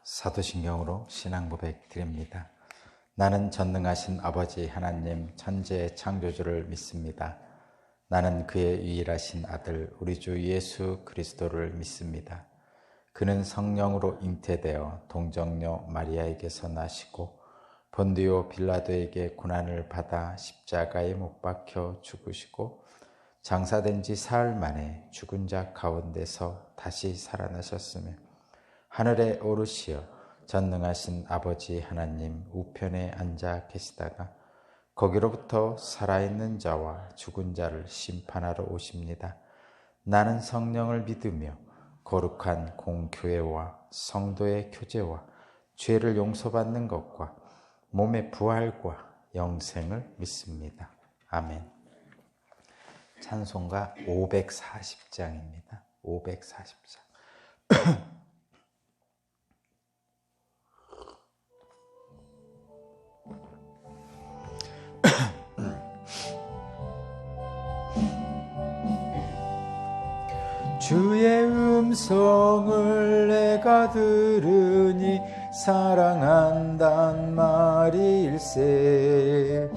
사도신경으로 신앙 고백 드립니다. 나는 전능하신 아버지 하나님 천지의 창조주를 믿습니다. 나는 그의 유일하신 아들 우리 주 예수 그리스도를 믿습니다. 그는 성령으로 잉태되어 동정녀 마리아에게서 나시고 본디오 빌라도에게 고난을 받아 십자가에 못 박혀 죽으시고 장사된 지 사흘 만에 죽은 자 가운데서 다시 살아나셨으며 하늘에 오르시어 전능하신 아버지 하나님 우편에 앉아 계시다가 거기로부터 살아있는 자와 죽은 자를 심판하러 오십니다. 나는 성령을 믿으며 거룩한 공교회와 성도의 교제와 죄를 용서받는 것과 몸의 부활과 영생을 믿습니다. 아멘. 찬송가 540장입니다. 540장. 주의 음성을 내가 들으니 사랑한단 말일세.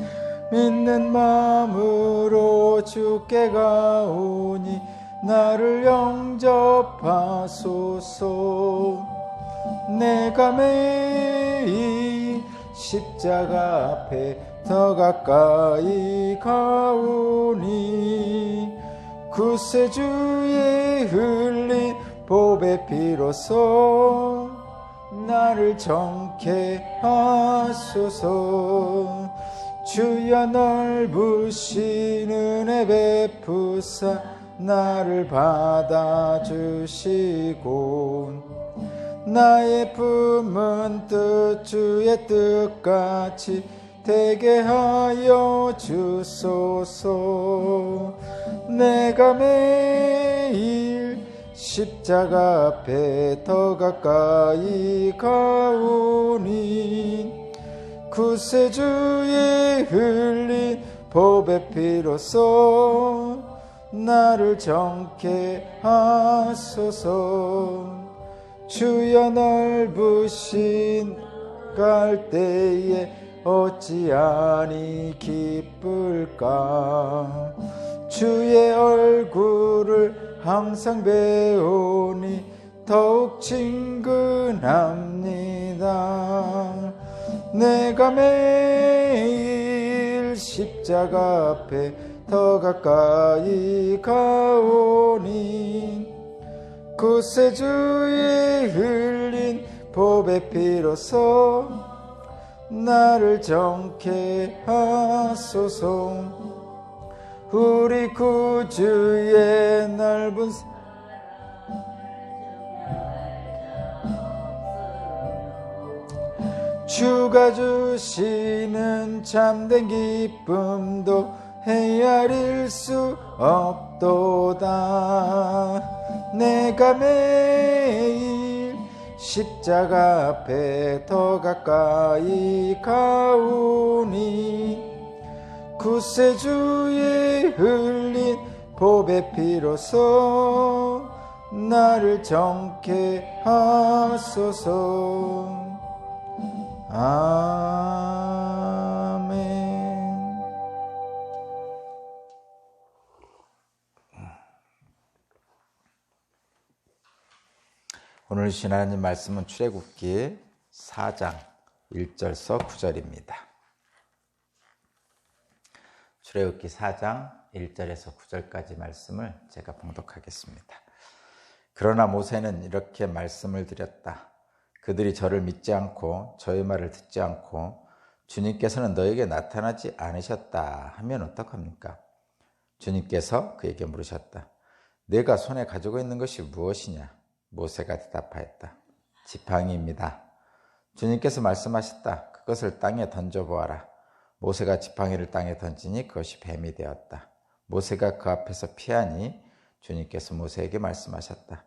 믿는 마음으로 주께 가오니 나를 영접하소서. 내가 매일 십자가 앞에 더 가까이 가오니 구세주의 흘린 보배 피로써 나를 정케 하소서. 주여 넓으신 은혜 베푸사 나를 받아주시고 나의 품은 뜻 주의 뜻같이 되게 하여 주소서. 내가 매일 십자가 앞에 더 가까이 가오니 구세주의 흘린 보배 피로써 나를 정케 하소서. 주여 넓으신 갈대에 어찌하니 기쁠까. 주의 얼굴을 항상 배우니 더욱 친근합니다. 내가 매일 십자가 앞에 더 가까이 가오니 구세주의 흘린 보배 피로써 나를 정케 하소서. 우리 구주의 넓은 주가 주시는 참된 기쁨도 헤아릴 수 없도다. 내가 매일 십자가 앞에 더 가까이 가오니 구세주의 흘린 보배 피로써 나를 정케 하소서. 아멘. 오늘 주신 하나님 말씀은 출애굽기 4장 1절서 9절입니다. 출애굽기 4장 1절에서 9절까지 말씀을 제가 봉독하겠습니다. 그러나 모세는 이렇게 말씀을 드렸다. 그들이 저를 믿지 않고 저의 말을 듣지 않고 주님께서는 너에게 나타나지 않으셨다 하면 어떡합니까? 주님께서 그에게 물으셨다. 내가 손에 가지고 있는 것이 무엇이냐? 모세가 대답하였다. 지팡이입니다. 주님께서 말씀하셨다. 그것을 땅에 던져보아라. 모세가 지팡이를 땅에 던지니 그것이 뱀이 되었다. 모세가 그 앞에서 피하니 주님께서 모세에게 말씀하셨다.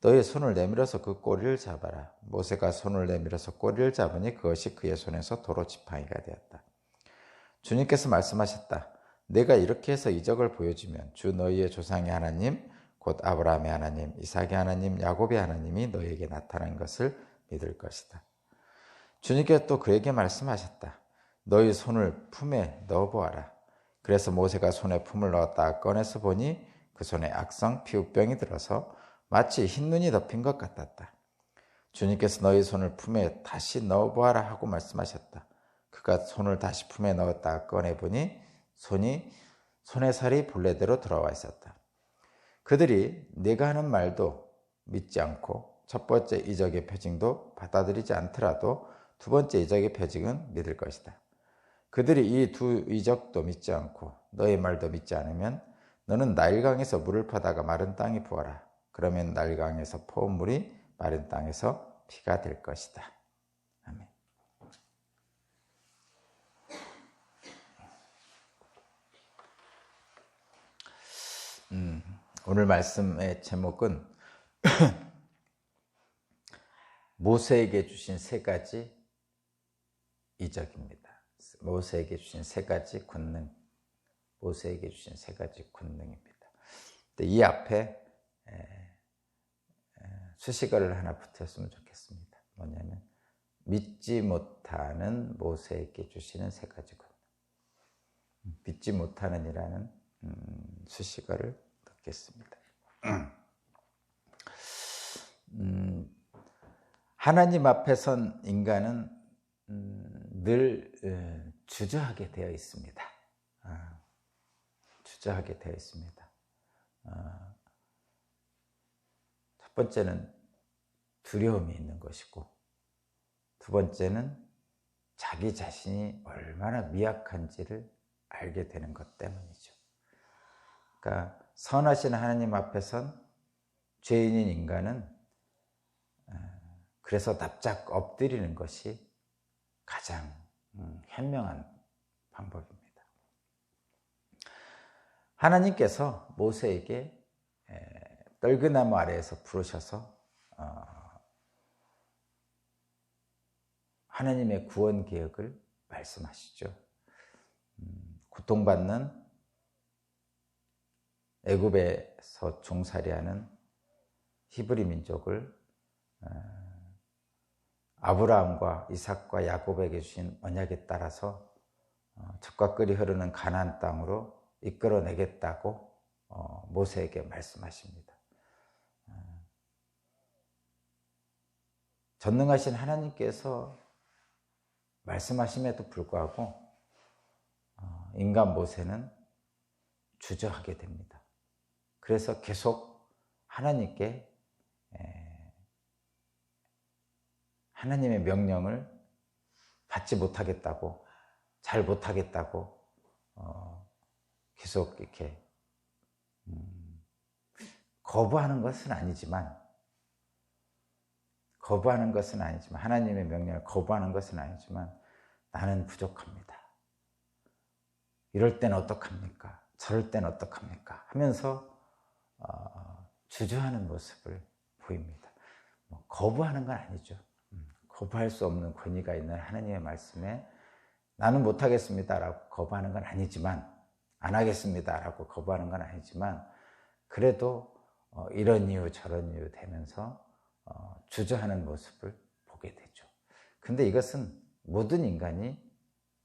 너의 손을 내밀어서 그 꼬리를 잡아라. 모세가 손을 내밀어서 꼬리를 잡으니 그것이 그의 손에서 도로 지팡이가 되었다. 주님께서 말씀하셨다. 내가 이렇게 해서 이적을 보여주면 주 너희의 조상의 하나님 곧 아브라함의 하나님, 이삭의 하나님, 야곱의 하나님이 너희에게 나타난 것을 믿을 것이다. 주님께서 또 그에게 말씀하셨다. 너희 손을 품에 넣어보아라. 그래서 모세가 손에 품을 넣었다 꺼내서 보니 그 손에 악성 피부병이 들어서 마치 흰눈이 덮인 것 같았다. 주님께서 너희 손을 품에 다시 넣어보아라 하고 말씀하셨다. 그가 손을 다시 품에 넣었다 꺼내보니 손의 살이 본래대로 돌아와 있었다. 그들이 네가 하는 말도 믿지 않고 첫 번째 이적의 표징도 받아들이지 않더라도 두 번째 이적의 표징은 믿을 것이다. 그들이 이 두 이적도 믿지 않고 너의 말도 믿지 않으면 너는 나일강에서 물을 퍼다가 마른 땅에 부어라. 그러면 나일강에서 퍼온 물이 마른 땅에서 피가 될 것이다. 아멘. 오늘 말씀의 제목은 모세에게 주신 세 가지 이적입니다. 모세에게 주신 세 가지 권능, 모세에게 주신 세 가지 권능입니다. 이 앞에 수식어를 하나 붙였으면 좋겠습니다. 뭐냐면 믿지 못하는 모세에게 주시는 세 가지 권능. 믿지 못하는이라는 수식어를 넣겠습니다. 하나님 앞에 선 인간은 늘 주저하게 되어 있습니다. 주저하게 되어 있습니다. 첫 번째는 두려움이 있는 것이고, 두 번째는 자기 자신이 얼마나 미약한지를 알게 되는 것 때문이죠. 그러니까 선하신 하나님 앞에 선 죄인인 인간은 그래서 납작 엎드리는 것이 가장 현명한 방법입니다. 하나님께서 모세에게 떨그나무 아래에서 부르셔서 하나님의 구원 계획을 말씀하시죠. 고통받는 애굽에서 종살이하는 히브리 민족을 아브라함과 이삭과 야곱에게 주신 언약에 따라서 젖과 꿀이 흐르는 가나안 땅으로 이끌어내겠다고 모세에게 말씀하십니다. 전능하신 하나님께서 말씀하심에도 불구하고 인간 모세는 주저하게 됩니다. 그래서 계속 하나님께 하나님의 명령을 받지 못하겠다고, 잘 못하겠다고 계속 이렇게 거부하는 것은 아니지만 하나님의 명령을 거부하는 것은 아니지만 나는 부족합니다. 이럴 땐 어떡합니까? 저럴 땐 어떡합니까? 하면서 주저하는 모습을 보입니다. 거부하는 건 아니죠. 거부할 수 없는 권위가 있는 하나님의 말씀에 나는 못하겠습니다라고 거부하는 건 아니지만, 안 하겠습니다라고 거부하는 건 아니지만, 그래도 이런 이유 저런 이유 되면서 주저하는 모습을 보게 되죠. 근데 이것은 모든 인간이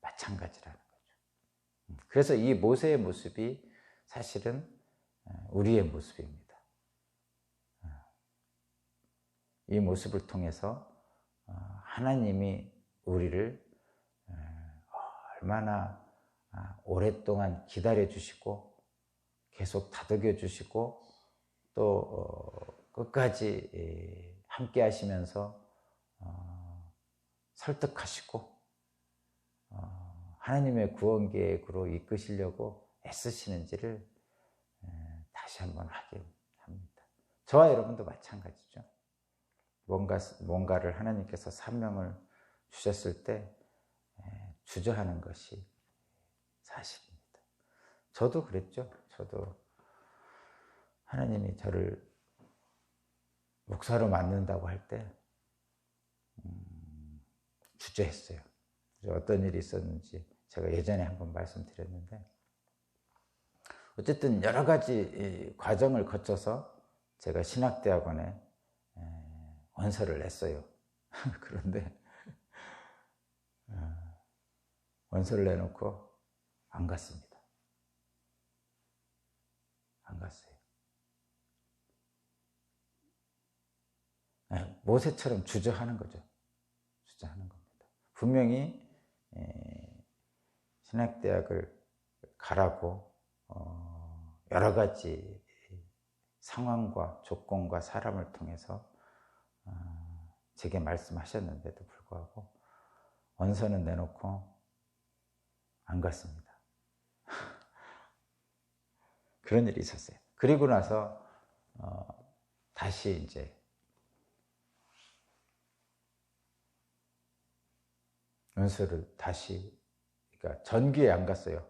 마찬가지라는 거죠. 그래서 이 모세의 모습이 사실은 우리의 모습입니다. 이 모습을 통해서 하나님이 우리를 얼마나 오랫동안 기다려주시고 계속 다독여주시고 또 끝까지 함께 하시면서 설득하시고 하나님의 구원 계획으로 이끄시려고 애쓰시는지를 다시 한번 확인합니다. 저와 여러분도 마찬가지죠. 뭔가를 하나님께서 사명을 주셨을 때 주저하는 것이 사실입니다. 저도 그랬죠. 저도 하나님이 저를 목사로 만든다고 할 때 주저했어요. 어떤 일이 있었는지 제가 예전에 한번 말씀드렸는데, 어쨌든 여러 가지 과정을 거쳐서 제가 신학대학원에 원서를 냈어요. 그런데 원서를 내놓고 안 갔습니다. 안 갔어요. 모세처럼 주저하는 거죠. 주저하는 겁니다. 분명히 신학대학을 가라고 여러 가지 상황과 조건과 사람을 통해서 제게 말씀하셨는데도 불구하고 원서는 내놓고 안 갔습니다. 그런 일이 있었어요. 그리고 나서 다시 이제 원서를 다시, 그러니까 전기에 안 갔어요.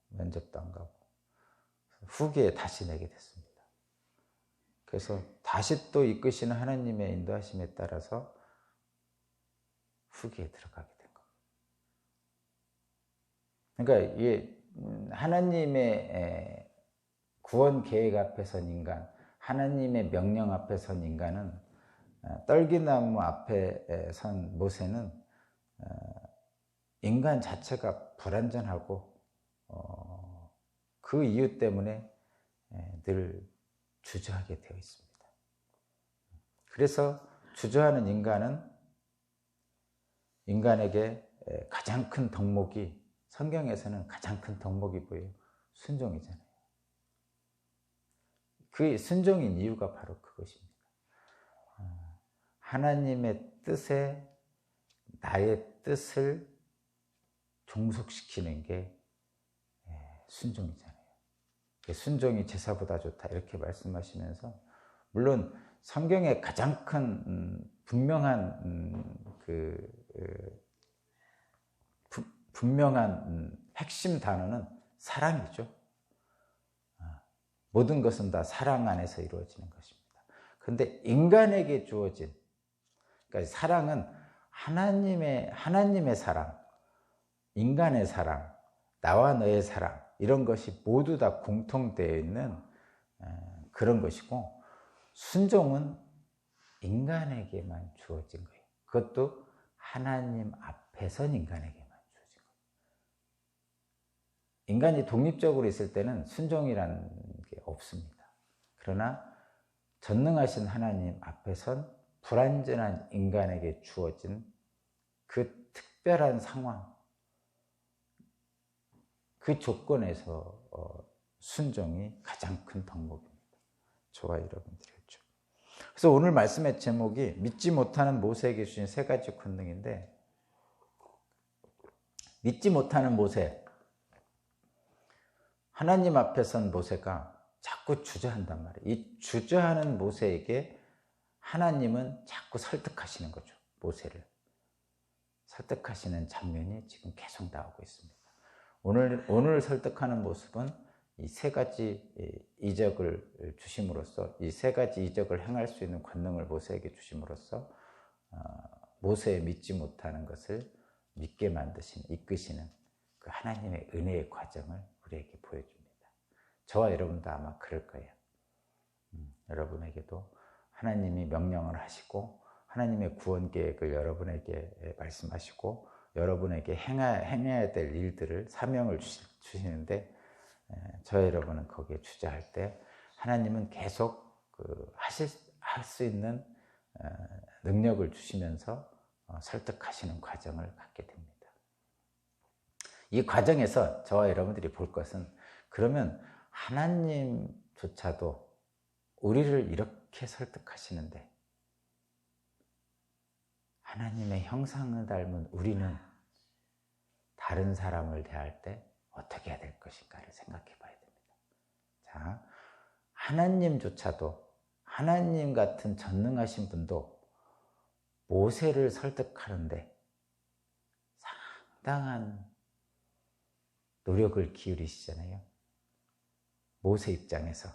면접도 안 가고 후기에 다시 내게 됐습니다. 그래서 다시 또 이끄시는 하나님의 인도하심에 따라서 후기에 들어가게 된 겁니다. 그러니까 이게 하나님의 구원 계획 앞에 선 인간, 하나님의 명령 앞에 선 인간은, 떨기나무 앞에 선 모세는 인간 자체가 불완전하고 그 이유 때문에 늘 주저하게 되어 있습니다. 그래서 주저하는 인간은 인간에게 가장 큰 덕목이, 성경에서는 가장 큰 덕목이 뭐예요? 순종이잖아요. 그 순종인 이유가 바로 그것입니다. 하나님의 뜻에 나의 뜻을 종속시키는 게 순종이잖아요. 순종이 제사보다 좋다 이렇게 말씀하시면서, 물론 성경의 가장 큰 분명한 분명한 핵심 단어는 사랑이죠. 모든 것은 다 사랑 안에서 이루어지는 것입니다. 그런데 인간에게 주어진, 그러니까 사랑은 하나님의 사랑, 인간의 사랑, 나와 너의 사랑, 이런 것이 모두 다 공통되어 있는 그런 것이고, 순종은 인간에게만 주어진 거예요. 그것도 하나님 앞에선 인간에게만 주어진 거예요. 인간이 독립적으로 있을 때는 순종이라는 게 없습니다. 그러나 전능하신 하나님 앞에선 불완전한 인간에게 주어진 그 특별한 상황, 그 조건에서 순종이 가장 큰 덕목입니다. 저와 여러분들이었죠. 그래서 오늘 말씀의 제목이 믿지 못하는 모세에게 주신 세 가지 권능인데, 믿지 못하는 모세, 하나님 앞에 선 모세가 자꾸 주저한단 말이에요. 이 주저하는 모세에게 하나님은 자꾸 설득하시는 거죠. 모세를 설득하시는 장면이 지금 계속 나오고 있습니다. 오늘 설득하는 모습은 이 세 가지 이적을 주심으로써, 이 세 가지 이적을 행할 수 있는 권능을 모세에게 주심으로써 모세의 믿지 못하는 것을 믿게 만드시는, 이끄시는 그 하나님의 은혜의 과정을 우리에게 보여줍니다. 저와 여러분도 아마 그럴 거예요. 여러분에게도 하나님이 명령을 하시고 하나님의 구원 계획을 여러분에게 말씀하시고 여러분에게 행해야 될 일들을, 사명을 주시는데, 저 여러분은 거기에 주저할 때 하나님은 계속 할 수 있는 능력을 주시면서 설득하시는 과정을 갖게 됩니다. 이 과정에서 저와 여러분들이 볼 것은, 그러면 하나님조차도 우리를 이렇게 설득하시는데 하나님의 형상을 닮은 우리는 다른 사람을 대할 때 어떻게 해야 될 것인가를 생각해 봐야 됩니다. 자, 하나님조차도, 하나님 같은 전능하신 분도 모세를 설득하는데 상당한 노력을 기울이시잖아요. 모세 입장에서,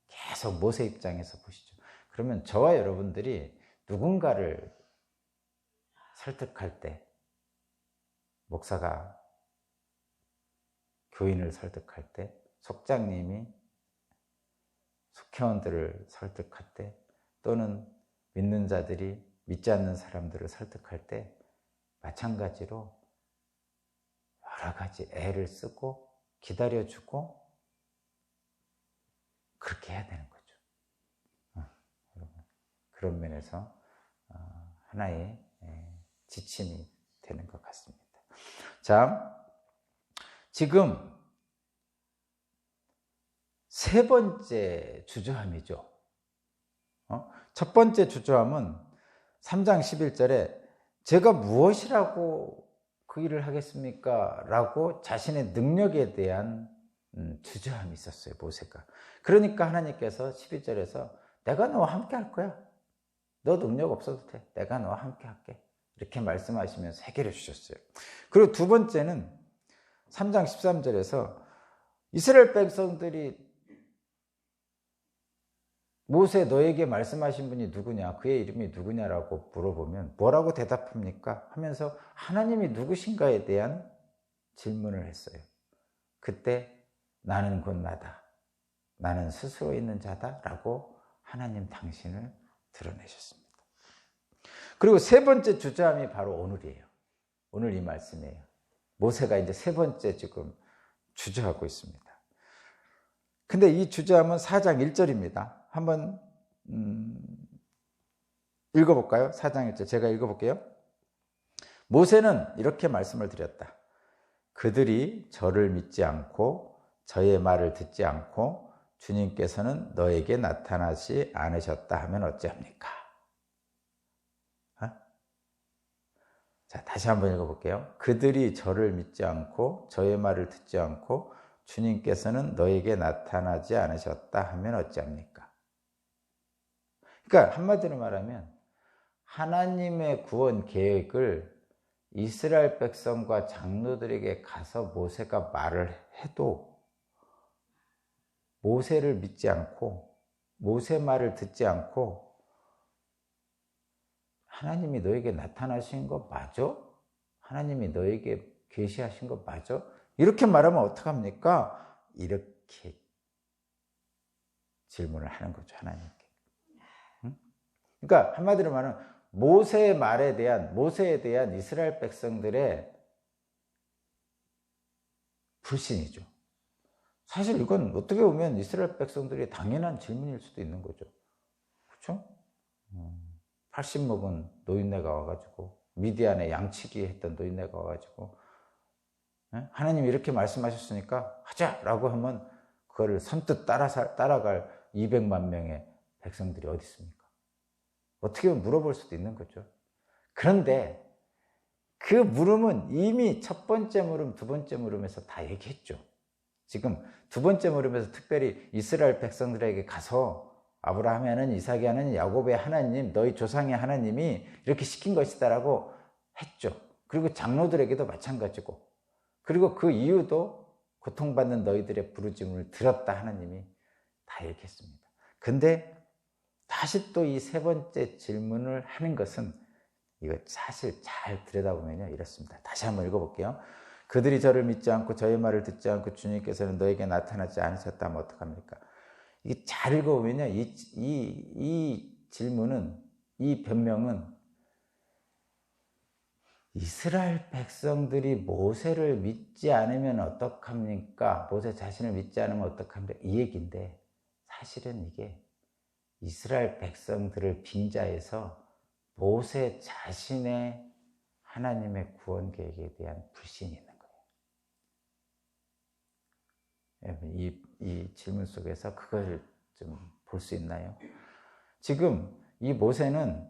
계속 모세 입장에서 보시죠. 그러면 저와 여러분들이 누군가를 설득할 때, 목사가 교인을 설득할 때, 속장님이 속회원들을 설득할 때, 또는 믿는 자들이 믿지 않는 사람들을 설득할 때 마찬가지로 여러 가지 애를 쓰고 기다려주고 그렇게 해야 되는 거죠. 여러분, 그런 면에서 하나의 지침이 되는 것 같습니다. 자, 지금 세 번째 주저함이죠. 첫 번째 주저함은 3장 11절에 제가 무엇이라고 그 일을 하겠습니까? 라고 자신의 능력에 대한 주저함이 있었어요, 모세가. 그러니까 하나님께서 12절에서 내가 너와 함께 할 거야. 너 능력 없어도 돼. 내가 너와 함께 할게. 이렇게 말씀하시면서 해결해 주셨어요. 그리고 두 번째는 3장 13절에서 이스라엘 백성들이 모세 너에게 말씀하신 분이 누구냐? 그의 이름이 누구냐라고 물어보면 뭐라고 대답합니까? 하면서 하나님이 누구신가에 대한 질문을 했어요. 그때 나는 곧 나다. 나는 스스로 있는 자다. 라고 하나님 당신을 드러내셨습니다. 그리고 세 번째 주저함이 바로 오늘이에요. 오늘 이 말씀이에요. 모세가 이제 세 번째 지금 주저하고 있습니다. 근데 이 주저함은 4장 1절입니다. 한번 읽어볼까요? 4장 1절 제가 읽어볼게요. 모세는 이렇게 말씀을 드렸다. 그들이 저를 믿지 않고 저의 말을 듣지 않고 주님께서는 너에게 나타나지 않으셨다 하면 어찌합니까? 자, 다시 한번 읽어볼게요. 그들이 저를 믿지 않고 저의 말을 듣지 않고 주님께서는 너에게 나타나지 않으셨다 하면 어찌합니까? 그러니까 한마디로 말하면 하나님의 구원 계획을 이스라엘 백성과 장로들에게 가서 모세가 말을 해도 모세를 믿지 않고 모세 말을 듣지 않고 하나님이 너에게 나타나신 거 맞아? 하나님이 너에게 계시하신 거 맞아? 이렇게 말하면 어떡합니까? 이렇게 질문을 하는 거죠, 하나님께. 그러니까 한마디로 말하면 모세에 대한 이스라엘 백성들의 불신이죠. 사실 이건 어떻게 보면 이스라엘 백성들이 당연한 질문일 수도 있는 거죠. 그렇죠? 80 먹은 노인네가 와가지고 미디안에 양치기 했던 노인네가 와가지고 하나님이 이렇게 말씀하셨으니까 하자라고 하면 그거를 선뜻 따라갈 200만 명의 백성들이 어디 있습니까? 어떻게 보면 물어볼 수도 있는 거죠. 그런데 그 물음은 이미 첫 번째 물음, 두 번째 물음에서 다 얘기했죠. 지금 두 번째 물음에서 특별히 이스라엘 백성들에게 가서 아브라함의 하나님, 이삭의 하나님, 야곱의 하나님, 너희 조상의 하나님이 이렇게 시킨 것이다라고 했죠. 그리고 장로들에게도 마찬가지고, 그리고 그 이유도 고통받는 너희들의 부르짖음을 들었다 하나님이 다 얘기했습니다. 근데 다시 또 이 세 번째 질문을 하는 것은 이거 사실 잘 들여다보면요 이렇습니다. 다시 한번 읽어볼게요. 그들이 저를 믿지 않고 저의 말을 듣지 않고 주님께서는 너에게 나타나지 않으셨다면 어떡합니까? 이게 잘 읽어보면요 이 질문은, 이 변명은 이스라엘 백성들이 모세를 믿지 않으면 어떡합니까? 모세 자신을 믿지 않으면 어떡합니까? 이 얘기인데 사실은 이게 이스라엘 백성들을 빙자해서 모세 자신의 하나님의 구원 계획에 대한 불신이 있는 거예요. 이 질문 속에서 그걸 좀 볼 수 있나요? 지금 이 모세는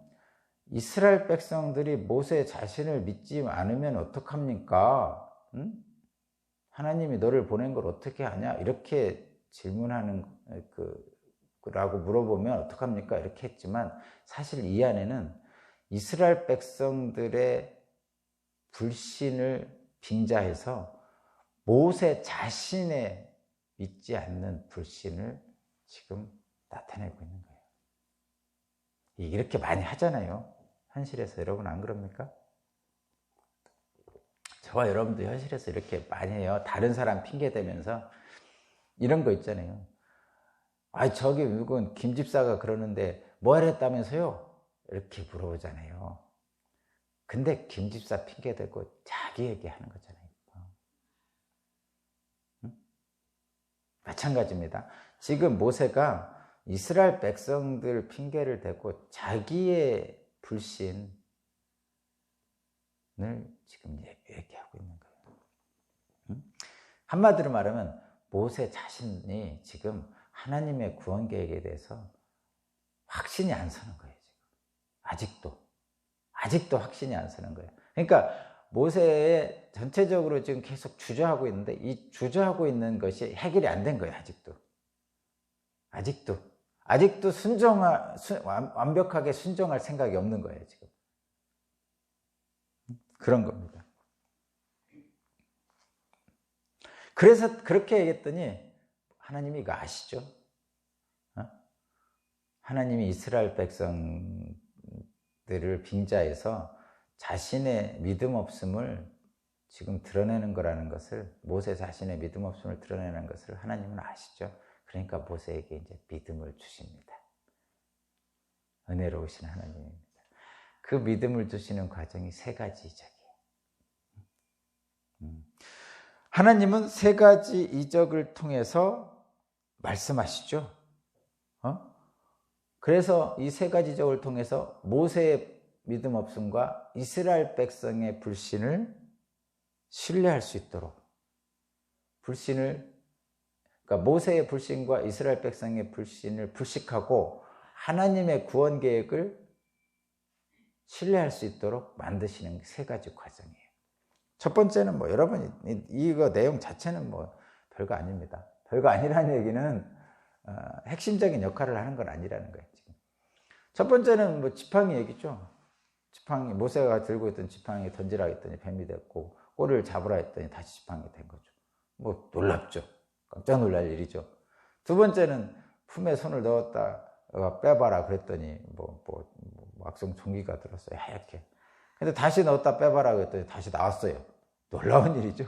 이스라엘 백성들이 모세 자신을 믿지 않으면 어떡합니까? 응? 하나님이 너를 보낸 걸 어떻게 하냐? 이렇게 질문하는 라고 물어보면 어떡합니까? 이렇게 했지만 사실 이 안에는 이스라엘 백성들의 불신을 빙자해서 모세 자신의 믿지 않는 불신을 지금 나타내고 있는 거예요. 이렇게 많이 하잖아요. 현실에서. 여러분 안 그럽니까? 저와 여러분도 현실에서 이렇게 많이 해요. 다른 사람 핑계 대면서 이런 거 있잖아요. 저기 누군 김 집사가 그러는데 뭐 하랬다면서요? 이렇게 물어보잖아요. 근데 김 집사 핑계 대고 자기 얘기하는 거잖아요. 응? 마찬가지입니다. 지금 모세가 이스라엘 백성들 핑계를 대고 자기의 불신을 지금 얘기하고 있는 거예요. 응? 한마디로 말하면 모세 자신이 지금 하나님의 구원 계획에 대해서 확신이 안 서는 거예요. 지금 아직도 확신이 안 서는 거예요. 그러니까 모세의 전체적으로 지금 계속 주저하고 있는데 이 주저하고 있는 것이 해결이 안 된 거예요. 아직도 완벽하게 순종할 생각이 없는 거예요. 지금 그런 겁니다. 그래서 그렇게 얘기했더니 하나님이 이거 아시죠? 하나님이 이스라엘 백성들을 빙자해서 자신의 믿음 없음을 지금 드러내는 거라는 것을, 모세 자신의 믿음 없음을 드러내는 것을 하나님은 아시죠? 그러니까 모세에게 이제 믿음을 주십니다. 은혜로우신 하나님입니다. 그 믿음을 주시는 과정이 세 가지 이적이에요. 하나님은 세 가지 이적을 통해서 말씀하시죠. 그래서 이 세 가지 이적을 통해서 모세의 믿음 없음과 이스라엘 백성의 불신을 신뢰할 수 있도록, 그러니까 모세의 불신과 이스라엘 백성의 불신을 불식하고 하나님의 구원 계획을 신뢰할 수 있도록 만드시는 세 가지 과정이에요. 첫 번째는 여러분 이거 내용 자체는 별거 아닙니다. 별거 아니라는 얘기는 핵심적인 역할을 하는 건 아니라는 거예요. 지금. 첫 번째는 지팡이 얘기죠. 지팡이, 모세가 들고 있던 지팡이 던지라 했더니 뱀이 됐고, 꼬리를 잡으라 했더니 다시 지팡이 된 거죠. 놀랍죠. 깜짝 놀랄 일이죠. 두 번째는 품에 손을 넣었다 빼봐라 그랬더니 악성 종기가 들었어요. 하얗게. 근데 다시 넣었다 빼봐라 그랬더니 다시 나왔어요. 놀라운 일이죠.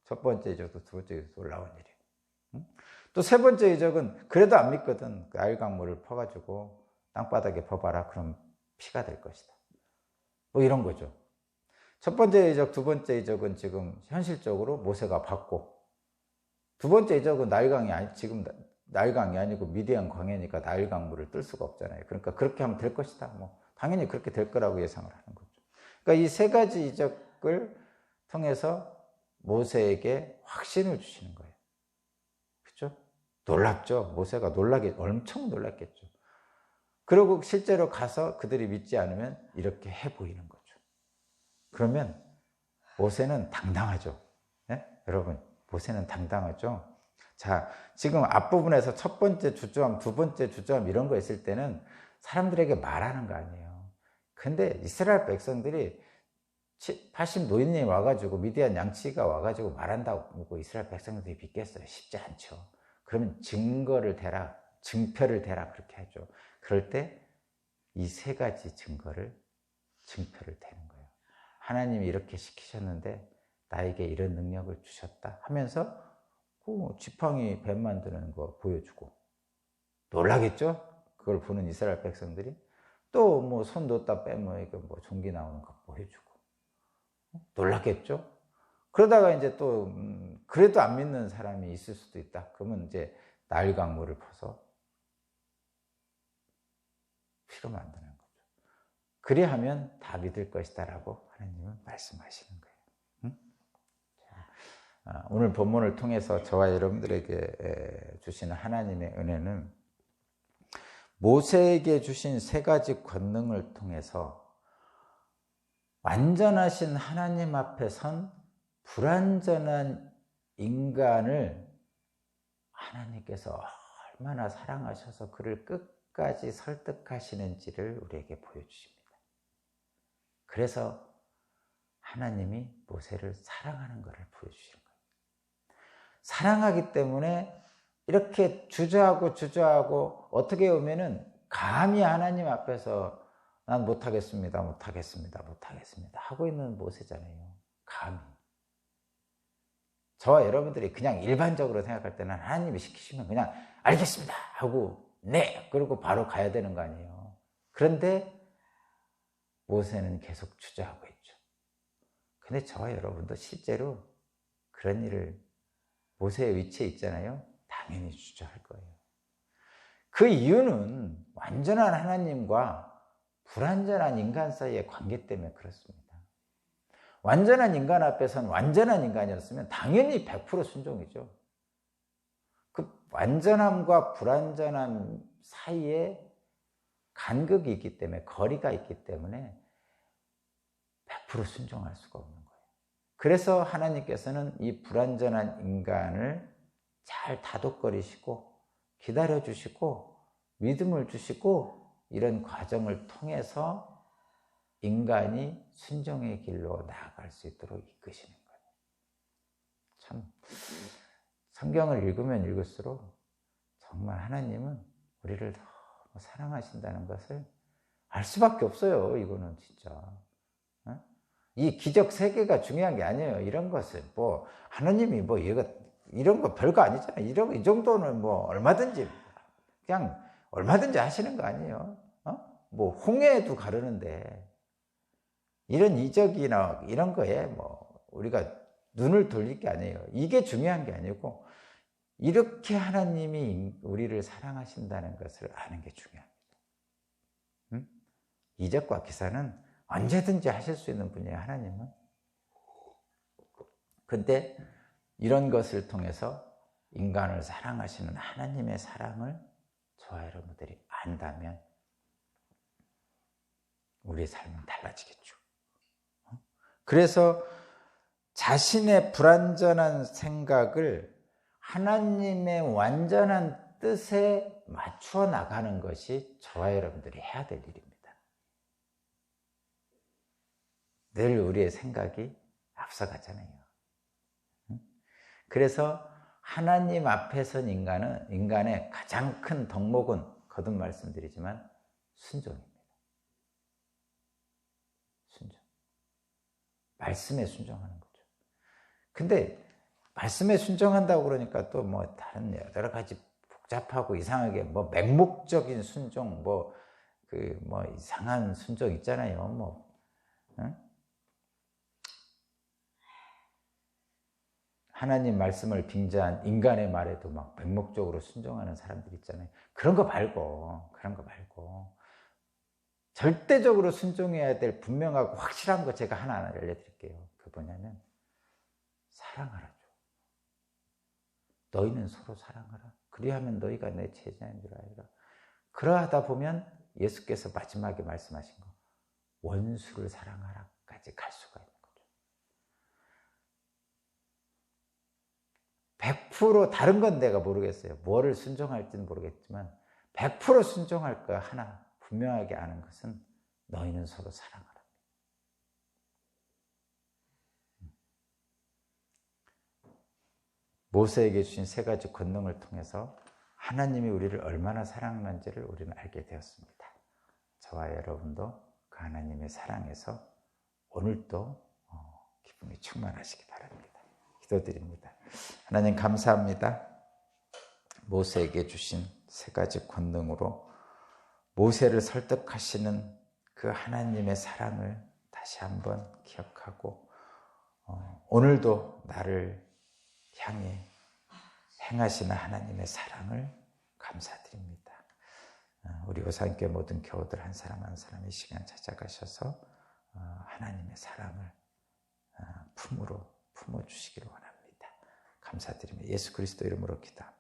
첫 번째 이적도 두 번째 이적도 놀라운 일이에요. 또 세 번째 이적은 그래도 안 믿거든. 그 알강물을 퍼가지고 땅바닥에 퍼봐라. 그럼 피가 될 것이다. 이런 거죠. 첫 번째 이적, 두 번째 이적은 지금 현실적으로 모세가 받고, 두 번째 이적은 지금 나일강이 아니고 미디안 광야니까 나일강물을 뜰 수가 없잖아요. 그러니까 그렇게 하면 될 것이다. 당연히 그렇게 될 거라고 예상을 하는 거죠. 그러니까 이 세 가지 이적을 통해서 모세에게 확신을 주시는 거예요. 그렇죠? 놀랍죠? 모세가 엄청 놀랐겠죠. 그리고 실제로 가서 그들이 믿지 않으면 이렇게 해 보이는 거죠. 그러면 모세는 당당하죠. 네? 여러분, 모세는 당당하죠. 자, 지금 앞부분에서 첫 번째 주저함, 두 번째 주저함 이런 거 있을 때는 사람들에게 말하는 거 아니에요. 근데 이스라엘 백성들이 80 노인이 와가지고 미디안 양치가 와가지고 말한다고 이스라엘 백성들이 믿겠어요? 쉽지 않죠. 그러면 증거를 대라, 증표를 대라 그렇게 하죠. 그럴 때 이 세 가지 증표를 대는 거예요. 하나님이 이렇게 시키셨는데 나에게 이런 능력을 주셨다 하면서 지팡이 뱀 만드는 거 보여주고, 놀라겠죠? 그걸 보는 이스라엘 백성들이. 또 손 넣었다 빼면 종기 나오는 거 보여주고, 놀랐겠죠? 그러다가 이제 또 그래도 안 믿는 사람이 있을 수도 있다. 그러면 이제 나일강물을 퍼서 피로 만드는 거죠. 그리하면 다 믿을 것이다 라고 하나님은 말씀하시는 거예요. 오늘 본문을 통해서 저와 여러분들에게 주시는 하나님의 은혜는 모세에게 주신 세 가지 권능을 통해서 완전하신 하나님 앞에 선 불완전한 인간을 하나님께서 얼마나 사랑하셔서 그를 끝까지 설득하시는지를 우리에게 보여주십니다. 그래서 하나님이 모세를 사랑하는 것을 보여주시는 거예요. 사랑하기 때문에 이렇게 주저하고 어떻게 보면은 감히 하나님 앞에서 난 못하겠습니다 하고 있는 모세잖아요. 감히. 저와 여러분들이 그냥 일반적으로 생각할 때는 하나님이 시키시면 그냥 알겠습니다 하고 네 그러고 바로 가야 되는 거 아니에요. 그런데 모세는 계속 주저하고 있죠. 근데 저와 여러분도 실제로 그런 일을 모세의 위치에 있잖아요. 당연히 주저할 거예요. 그 이유는 완전한 하나님과 불완전한 인간 사이의 관계 때문에 그렇습니다. 완전한 인간 앞에서는 완전한 인간이었으면 당연히 100% 순종이죠. 그 완전함과 불완전함 사이에 간극이 있기 때문에, 거리가 있기 때문에 100% 순종할 수가 없는 거예요. 그래서 하나님께서는 이 불완전한 인간을 잘 다독거리시고 기다려주시고 믿음을 주시고 이런 과정을 통해서 인간이 순종의 길로 나아갈 수 있도록 이끄시는 거예요. 참 성경을 읽으면 읽을수록 정말 하나님은 우리를 너무 사랑하신다는 것을 알 수밖에 없어요. 이거는 진짜. 이 기적 세계가 중요한 게 아니에요. 이런 것을 뭐 하나님이 뭐 이런 거 별거 아니잖아요. 이 정도는 뭐 얼마든지 그냥 얼마든지 하시는 거 아니에요. 뭐 홍해도 가르는데 이런 이적이나 이런 거에 뭐 우리가 눈을 돌릴 게 아니에요. 이게 중요한 게 아니고 이렇게 하나님이 우리를 사랑하신다는 것을 아는 게 중요합니다. 이적과 기사는 언제든지 하실 수 있는 분이에요, 하나님은. 근데 이런 것을 통해서 인간을 사랑하시는 하나님의 사랑을 저와 여러분들이 안다면 우리의 삶은 달라지겠죠. 그래서 자신의 불완전한 생각을 하나님의 완전한 뜻에 맞추어 나가는 것이 저와 여러분들이 해야 될 일입니다. 늘 우리의 생각이 앞서가잖아요. 그래서 하나님 앞에 선 인간의 가장 큰 덕목은 거듭 말씀드리지만 순종입니다. 순종. 말씀에 순종하는 거죠. 근데 말씀에 순종한다고 그러니까 또 뭐 다른 여러 가지 복잡하고 이상하게 뭐 맹목적인 순종, 뭐 이상한 순종 있잖아요. 응? 하나님 말씀을 빙자한 인간의 말에도 막 맹목적으로 순종하는 사람들 있잖아요. 그런 거 말고 절대적으로 순종해야 될 분명하고 확실한 거 제가 하나 알려드릴게요. 그게 뭐냐면 사랑하라죠. 너희는 서로 사랑하라. 그리하면 너희가 내 제자인 줄 알라. 그러하다 보면 예수께서 마지막에 말씀하신 거 원수를 사랑하라까지 갈 수가 있는 거죠. 100% 다른 건 내가 모르겠어요. 뭐를 순종할지는 모르겠지만 100% 순종할 거 하나 분명하게 아는 것은 너희는 서로 사랑하라. 모세에게 주신 세 가지 권능을 통해서 하나님이 우리를 얼마나 사랑하는지를 우리는 알게 되었습니다. 저와 여러분도 그 하나님의 사랑에서 오늘도 기쁨이 충만하시기 바랍니다. 기도드립니다. 하나님 감사합니다. 모세에게 주신 세 가지 권능으로 모세를 설득하시는 그 하나님의 사랑을 다시 한번 기억하고 오늘도 나를 향해 행하시는 하나님의 사랑을 감사드립니다. 우리 오산교회 모든 교우들 한 사람 한 사람 이 시간 찾아가셔서 하나님의 사랑을 품어주시기를 원합니다. 감사드립니다. 예수 그리스도 이름으로 기도합니다.